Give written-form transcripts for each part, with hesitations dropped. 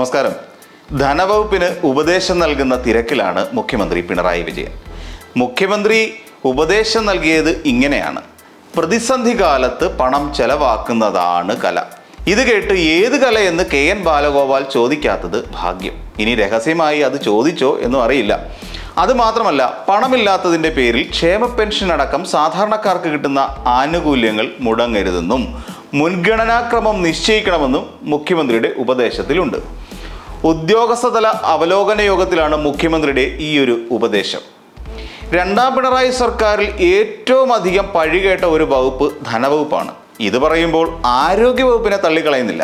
നമസ്കാരം. ധനവകുപ്പിന് ഉപദേശം നൽകുന്ന തിരക്കിലാണ് മുഖ്യമന്ത്രി പിണറായി വിജയൻ. മുഖ്യമന്ത്രി ഉപദേശം നൽകിയത് ഇങ്ങനെയാണ്: പ്രതിസന്ധി കാലത്ത് പണം ചെലവാക്കുന്നതാണ് കല. ഇത് കേട്ട് ഏത് കലയെന്ന് KN ബാലഗോപാൽ ചോദിക്കാത്തത് ഭാഗ്യം. ഇനി രഹസ്യമായി അത് ചോദിച്ചോ എന്നും അറിയില്ല. അതുമാത്രമല്ല, പണമില്ലാത്തതിൻ്റെ പേരിൽ ക്ഷേമ പെൻഷൻ അടക്കം സാധാരണക്കാർക്ക് കിട്ടുന്ന ആനുകൂല്യങ്ങൾ മുടങ്ങരുതെന്നും മുൻഗണനാക്രമം നിശ്ചയിക്കണമെന്നും മുഖ്യമന്ത്രിയുടെ ഉപദേശത്തിലുണ്ട്. ഉദ്യോഗസ്ഥതല അവലോകന യോഗത്തിലാണ് മുഖ്യമന്ത്രിയുടെ ഈ ഒരു ഉപദേശം. രണ്ടാം പിണറായി സർക്കാരിൽ ഏറ്റവും അധികം പഴികേട്ട ഒരു വകുപ്പ് ധനവകുപ്പാണ്. ഇത് പറയുമ്പോൾ ആരോഗ്യവകുപ്പിനെ തള്ളിക്കളയുന്നില്ല.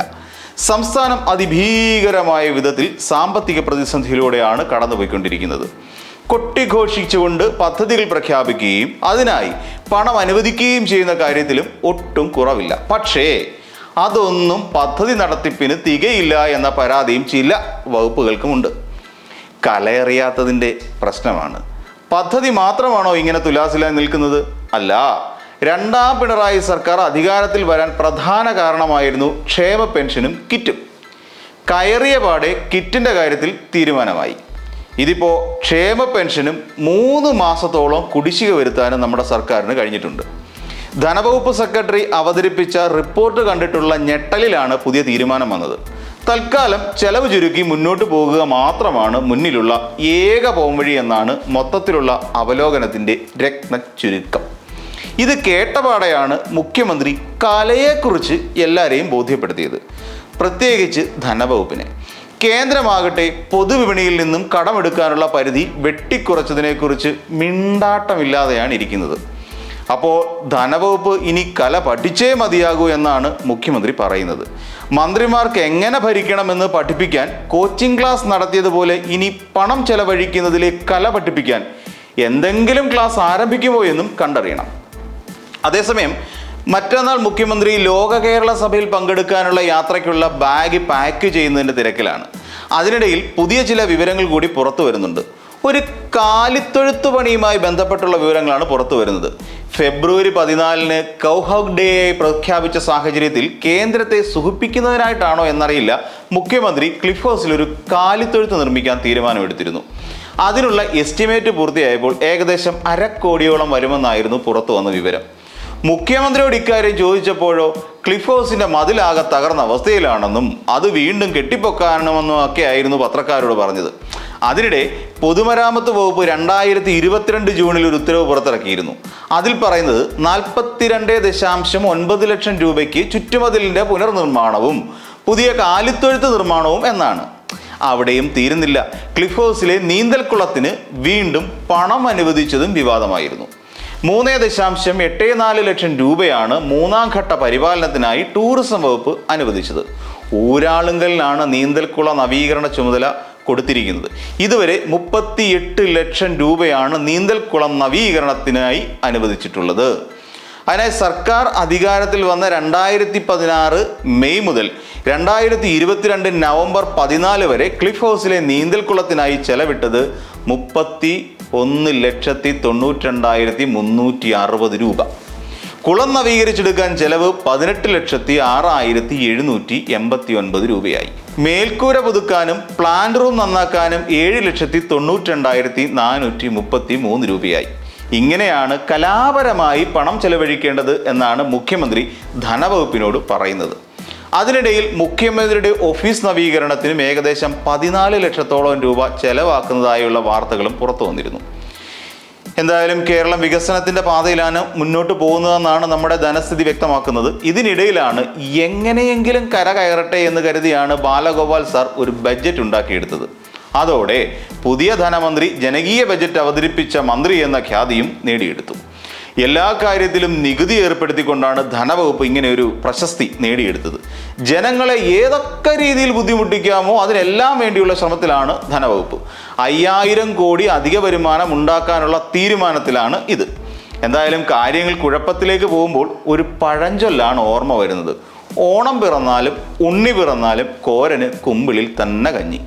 സംസ്ഥാനം അതിഭീകരമായ വിധത്തിൽ സാമ്പത്തിക പ്രതിസന്ധിയിലൂടെയാണ് കടന്നുപോയിക്കൊണ്ടിരിക്കുന്നത്. കൊട്ടിഘോഷിച്ചുകൊണ്ട് പദ്ധതികൾ പ്രഖ്യാപിക്കുകയും അതിനായി പണം അനുവദിക്കുകയും ചെയ്യുന്ന കാര്യത്തിലും ഒട്ടും കുറവില്ല. പക്ഷേ അതൊന്നും പദ്ധതി നടത്തിപ്പിന് തികയില്ല എന്ന പരാതിയും ചില വകുപ്പുകൾക്കുമുണ്ട്. കലയറിയാത്തതിൻ്റെ പ്രശ്നമാണ്. പദ്ധതി മാത്രമാണോ ഇങ്ങനെ തുലാസിലായി നിൽക്കുന്നത്? അല്ല. രണ്ടാം പിണറായി സർക്കാർ അധികാരത്തിൽ വരാൻ പ്രധാന കാരണമായിരുന്നു ക്ഷേമ പെൻഷനും കിറ്റും. കയറിയ പാടെ കിറ്റിൻ്റെ കാര്യത്തിൽ തീരുമാനമായി. ഇതിപ്പോൾ ക്ഷേമ പെൻഷനും 3 മാസത്തോളം കുടിശ്ശിക വരുത്താനും നമ്മുടെ സർക്കാരിന് കഴിഞ്ഞിട്ടുണ്ട്. ധനവകുപ്പ് സെക്രട്ടറി അവതരിപ്പിച്ച റിപ്പോർട്ട് കണ്ടിട്ടുള്ള ഞെട്ടലിലാണ് പുതിയ തീരുമാനം വന്നത്. തൽക്കാലം ചെലവ് ചുരുക്കി മുന്നോട്ട് പോകുക മാത്രമാണ് മുന്നിലുള്ള ഏക പോംവഴി എന്നാണ് മൊത്തത്തിലുള്ള അവലോകനത്തിൻ്റെ രത്ന ചുരുക്കം. ഇത് കേട്ടപാടെയാണ് മുഖ്യമന്ത്രി കലയെക്കുറിച്ച് എല്ലാവരെയും ബോധ്യപ്പെടുത്തിയത്, പ്രത്യേകിച്ച് ധനവകുപ്പിനെ. കേന്ദ്രമാകട്ടെ പൊതുവിപണിയിൽ നിന്നും കടമെടുക്കാനുള്ള പരിധി വെട്ടിക്കുറച്ചതിനെക്കുറിച്ച് മിണ്ടാട്ടമില്ലാതെയാണ് ഇരിക്കുന്നത്. അപ്പോൾ ധനവകുപ്പ് ഇനി കല പഠിച്ചേ മതിയാകൂ എന്നാണ് മുഖ്യമന്ത്രി പറയുന്നത്. മന്ത്രിമാർക്ക് എങ്ങനെ ഭരിക്കണമെന്ന് പഠിപ്പിക്കാൻ കോച്ചിങ് ക്ലാസ് നടത്തിയതുപോലെ ഇനി പണം ചെലവഴിക്കുന്നതിലെ കല പഠിപ്പിക്കാൻ എന്തെങ്കിലും ക്ലാസ് ആരംഭിക്കുമോ എന്നും കണ്ടറിയണം. അതേസമയം മറ്റന്നാൾ മുഖ്യമന്ത്രി ലോക കേരള സഭയിൽ പങ്കെടുക്കാനുള്ള യാത്രയ്ക്കുള്ള ബാഗ് പാക്ക് ചെയ്യുന്നതിൻ്റെ തിരക്കിലാണ്. അതിനിടയിൽ പുതിയ ചില വിവരങ്ങൾ കൂടി പുറത്തു വരുന്നുണ്ട്. ഒരു കാലിത്തൊഴുത്ത് പണിയുമായി ബന്ധപ്പെട്ടുള്ള വിവരങ്ങളാണ് പുറത്തു വരുന്നത്. ഫെബ്രുവരി 14 കൗഹഗ് ഡേ പ്രഖ്യാപിച്ച സാഹചര്യത്തിൽ കേന്ദ്രത്തെ സുഖിപ്പിക്കുന്നതിനായിട്ടാണോ എന്നറിയില്ല, മുഖ്യമന്ത്രി ക്ലിഫ് ഹൗസിൽ ഒരു കാലിത്തൊഴുത്ത് നിർമ്മിക്കാൻ തീരുമാനമെടുത്തിരുന്നു. അതിനുള്ള എസ്റ്റിമേറ്റ് പൂർത്തിയായപ്പോൾ ഏകദേശം 1/2 കോടിയോളം വരുമെന്നായിരുന്നു പുറത്തു വന്ന വിവരം. മുഖ്യമന്ത്രിയോട് ഇക്കാര്യം ചോദിച്ചപ്പോഴോ ക്ലിഫ് ഹൗസിന്റെ മതിലാകെ തകർന്ന അവസ്ഥയിലാണെന്നും അത് വീണ്ടും കെട്ടിപ്പൊക്കാണമെന്നും ഒക്കെ ആയിരുന്നു പത്രക്കാരോട് പറഞ്ഞത്. അതിനിടെ പൊതുമരാമത്ത് വകുപ്പ് 2022 ജൂണിൽ ഒരു ഉത്തരവ് പുറത്തിറക്കിയിരുന്നു. അതിൽ പറയുന്നത് 42.9 ലക്ഷം രൂപയ്ക്ക് ചുറ്റുമതിലിന്റെ പുനർനിർമ്മാണവും പുതിയ കാലിത്തൊഴുത്ത് നിർമ്മാണവും എന്നാണ്. അവിടെയും തീരുന്നില്ല. ക്ലിഫ് ഹൗസിലെ നീന്തൽക്കുളത്തിന് വീണ്ടും പണം അനുവദിച്ചതും വിവാദമായിരുന്നു. 3.84 ലക്ഷം രൂപയാണ് 3ാം ഘട്ട പരിപാലനത്തിനായി ടൂറിസം വകുപ്പ് അനുവദിച്ചത്. ഊരാളുങ്കലിനാണ് നീന്തൽക്കുള നവീകരണ ചുമതല കൊടുത്തിരിക്കുന്നത്. ഇതുവരെ 38 ലക്ഷം രൂപയാണ് നീന്തൽക്കുളം നവീകരണത്തിനായി അനുവദിച്ചിട്ടുള്ളത്. അതിനായി സർക്കാർ അധികാരത്തിൽ വന്ന 2016 മെയ് മുതൽ 2022 നവംബർ 14 വരെ ക്ലിഫ് ഹൗസിലെ നീന്തൽക്കുളത്തിനായി ചെലവിട്ടത് 31,92,360 രൂപ. കുളം നവീകരിച്ചെടുക്കാൻ ചെലവ് 18,06,789 രൂപയായി. മേൽക്കൂര പുതുക്കാനും പ്ലാന്റ് റൂം നന്നാക്കാനും 7,92,433 രൂപയായി. ഇങ്ങനെയാണ് കലാപരമായി പണം ചെലവഴിക്കേണ്ടത് എന്നാണ് മുഖ്യമന്ത്രി ധനവകുപ്പിനോട് പറയുന്നത്. അതിനിടയിൽ മുഖ്യമന്ത്രിയുടെ ഓഫീസ് നവീകരണത്തിനും ഏകദേശം 14 ലക്ഷത്തോളം രൂപ ചെലവാക്കുന്നതായുള്ള വാർത്തകളും പുറത്തു വന്നിരുന്നു. എന്തായാലും കേരളം വികസനത്തിന്റെ പാതയിലാണ് മുന്നോട്ട് പോകുന്നതെന്നാണ് നമ്മുടെ ധനസ്ഥിതി വ്യക്തമാക്കുന്നത്. ഇതിനിടയിലാണ് എങ്ങനെയെങ്കിലും കരകയറട്ടെ എന്ന് കരുതിയാണ് ബാലഗോപാൽ സാർ ഒരു ബഡ്ജറ്റ് ഉണ്ടാക്കിയെടുത്തത്. അതോടെ പുതിയ ധനമന്ത്രി ജനകീയ ബജറ്റ് അവതരിപ്പിച്ച മന്ത്രി എന്ന ഖ്യാതിയും നേടിയെടുത്തു. എല്ലാ കാര്യത്തിലും നികുതി ഏർപ്പെടുത്തിക്കൊണ്ടാണ് ധനവകുപ്പ് ഇങ്ങനെ ഒരു പ്രശസ്തി നേടിയെടുത്തത്. ജനങ്ങളെ ഏതൊക്കെ രീതിയിൽ ബുദ്ധിമുട്ടിക്കാമോ അതിനെല്ലാം വേണ്ടിയുള്ള ശ്രമത്തിലാണ് ധനവകുപ്പ്. 5000 കോടി അധിക വരുമാനം ഉണ്ടാക്കാനുള്ള തീരുമാനത്തിലാണ് ഇത്. എന്തായാലും കാര്യങ്ങൾ കുഴപ്പത്തിലേക്ക് പോകുമ്പോൾ ഒരു പഴഞ്ചൊല്ലാണ് ഓർമ്മ വരുന്നത്: ഓണം പിറന്നാലും ഉണ്ണി പിറന്നാലും കോരന് കുമ്പിളിൽ തന്നെ കഞ്ഞി.